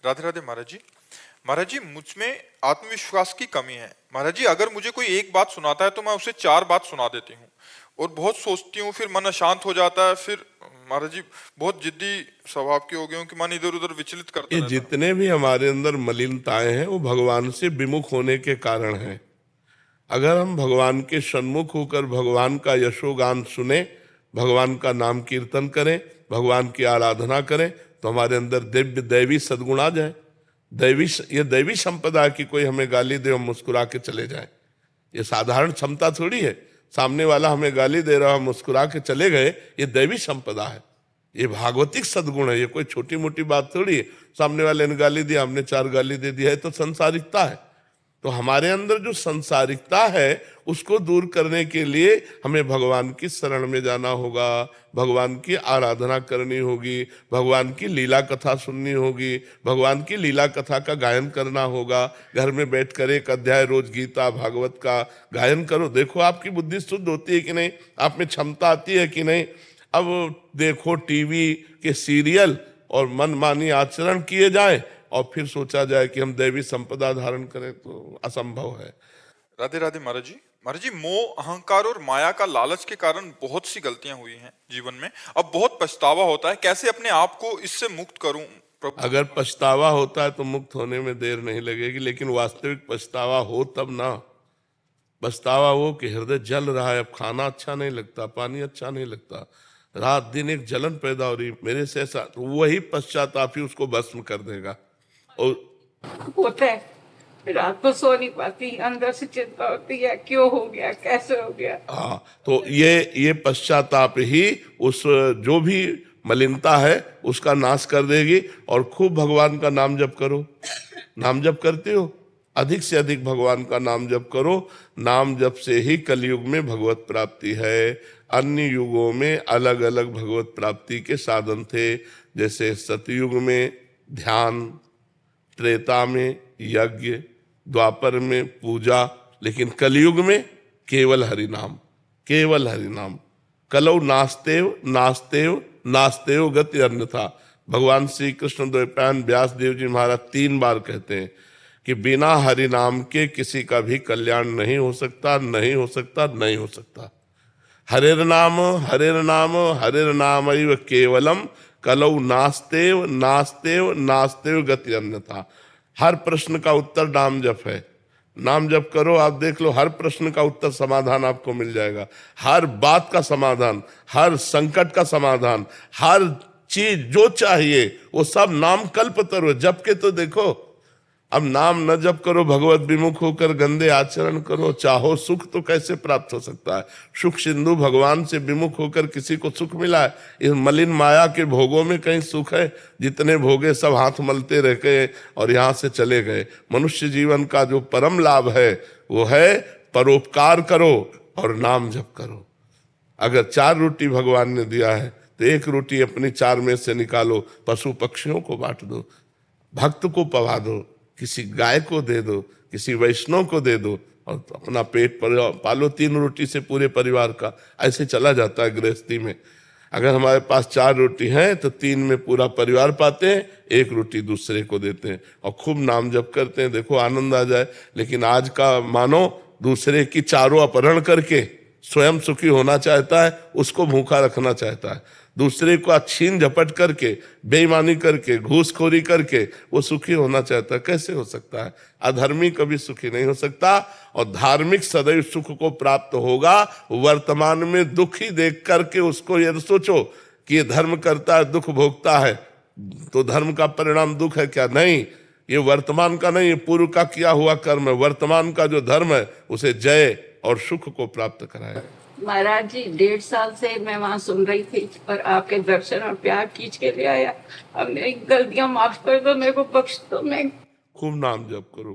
राधे राधे महाराज जी। महाराज जी, मुझ में आत्मविश्वास की कमी है। महाराज जी, अगर मुझे कोई एक बात सुनाता है तो मैं उसे 4 बात सुना देती हूँ और बहुत सोचती हूँ, फिर मन अशांत हो जाता है। फिर महाराज जी, बहुत जिद्दी स्वभाव की हो गई हूँ कि मन इधर उधर विचलित करता ये रहता है। जितने भी हमारे अंदर मलिनताएं हैं वो भगवान से विमुख होने के कारण हैं। अगर हम भगवान के सन्मुख होकर भगवान का यशोगान सुने, भगवान का नाम कीर्तन करें, भगवान की आराधना करें, तो हमारे अंदर दिव्य दैवी सद्गुण आ जाए। ये दैवी संपदा की कोई हमें गाली दे हम मुस्कुरा के चले जाए, ये साधारण क्षमता थोड़ी है। सामने वाला हमें गाली दे रहा, हम मुस्कुरा के चले गए, ये दैवी संपदा है, ये भागवतिक सद्गुण है। ये कोई छोटी मोटी बात थोड़ी है। सामने वाले ने गाली दिया, हमने 4 गाली दे दिया है, तो संसारिकता है। तो हमारे अंदर जो संसारिकता है उसको दूर करने के लिए हमें भगवान की शरण में जाना होगा, भगवान की आराधना करनी होगी, भगवान की लीला कथा सुननी होगी, भगवान की लीला कथा का गायन करना होगा। घर में बैठकर 1 अध्याय रोज गीता भागवत का गायन करो, देखो आपकी बुद्धि शुद्ध होती है कि नहीं, आप में क्षमता आती है कि नहीं। अब देखो टीवी के सीरियल और मनमानी आचरण किए जाए और फिर सोचा जाए कि हम दैवी संपदा धारण करें, तो असंभव है। राधे राधे महाराज जी। महाराज जी, मोह, अहंकार और माया का लालच के कारण बहुत सी गलतियां हुई हैं जीवन में। अब बहुत पछतावा होता है, कैसे अपने आप को इससे मुक्त करूं प्रभु? अगर पछतावा होता है तो मुक्त होने में देर नहीं लगेगी, लेकिन वास्तविक पछतावा हो तब ना। पछतावा हो कि हृदय जल रहा है, अब खाना अच्छा नहीं लगता, पानी अच्छा नहीं लगता, रात दिन एक जलन पैदा हो रही मेरे से ऐसा, तो वही पश्चाताप ही उसको भस्म कर देगा। और होता है, रात को सो नहीं पाती, अंदर से चिंता होती है, क्यों हो गया, कैसे हो गया। हाँ, तो ये पश्चाताप ही उस जो भी मलिनता है उसका नाश कर देगी। और खूब भगवान का नाम जप करो। नाम जप करते हो, अधिक से अधिक भगवान का नाम जप करो। नाम जप से ही कलयुग में भगवत प्राप्ति है। अन्य युगों में अलग अलग भगवत प्राप्ति के साधन थे, जैसे सतयुग में ध्यान, त्रेता में यज्ञ, द्वापर में पूजा, लेकिन कलयुग में केवल हरि नाम, केवल हरि नाम। कलौ नास्तेव नास्तेव नास्तेव गति अन्यथा। भगवान श्री कृष्ण द्वैपायन व्यास देव जी महाराज 3 बार कहते हैं कि बिना हरि नाम के किसी का भी कल्याण नहीं हो सकता, नहीं हो सकता, नहीं हो सकता। हरेर नाम हरेर नाम हरेर नाम एव केवलम कलौ नास्तेव नास्तेव नास्तेव गति अन्यथा। हर प्रश्न का उत्तर नाम जप है। नाम जप करो, आप देख लो, हर प्रश्न का उत्तर समाधान आपको मिल जाएगा। हर बात का समाधान, हर संकट का समाधान, हर चीज जो चाहिए वो सब नाम कल्पतरु। जप के तो देखो। अब नाम न जप करो, भगवत विमुख होकर गंदे आचरण करो, चाहो सुख तो कैसे प्राप्त हो सकता है। सुख सिंधु भगवान से विमुख होकर किसी को सुख मिला है? इस मलिन माया के भोगों में कहीं सुख है? जितने भोगे सब हाथ मलते रह गए और यहाँ से चले गए। मनुष्य जीवन का जो परम लाभ है वो है परोपकार करो और नाम जप करो। अगर 4 रोटी भगवान ने दिया है तो 1 रोटी अपनी 4 में से निकालो, पशु पक्षियों को बांट दो, भक्त को पवा दो, किसी गाय को दे दो, किसी वैष्णव को दे दो, और अपना पेट पालो। 3 रोटी से पूरे परिवार का ऐसे चला जाता है गृहस्थी में। अगर हमारे पास 4 रोटी हैं तो 3 में पूरा परिवार पाते हैं, 1 रोटी दूसरे को देते हैं और खूब नाम जप करते हैं, देखो आनंद आ जाए। लेकिन आज का मानो दूसरे की चारों अपहरण करके स्वयं सुखी होना चाहता है, उसको भूखा रखना चाहता है। दूसरे को छीन झपट करके, बेईमानी करके, घूसखोरी करके वो सुखी होना चाहता है। कैसे हो सकता है? अधर्मी कभी सुखी नहीं हो सकता। और धार्मिक सदैव सुख को प्राप्त होगा। वर्तमान में दुख ही देख करके उसको यदि सोचो कि ये धर्म करता है, दुख भोगता है, तो धर्म का परिणाम दुख है क्या? नहीं, ये वर्तमान का नहीं, ये पूर्व का किया हुआ कर्म है। वर्तमान का जो धर्म है उसे जय और सुख को प्राप्त कराए। महाराज जी, 1.5 साल से मैं वहाँ सुन रही थी और आपके दर्शन और प्यार खींच के ले आया। अब मेरी गलतियां माफ कर दो, मेरे को बख्श दो। मैं खूब नाम जप करो।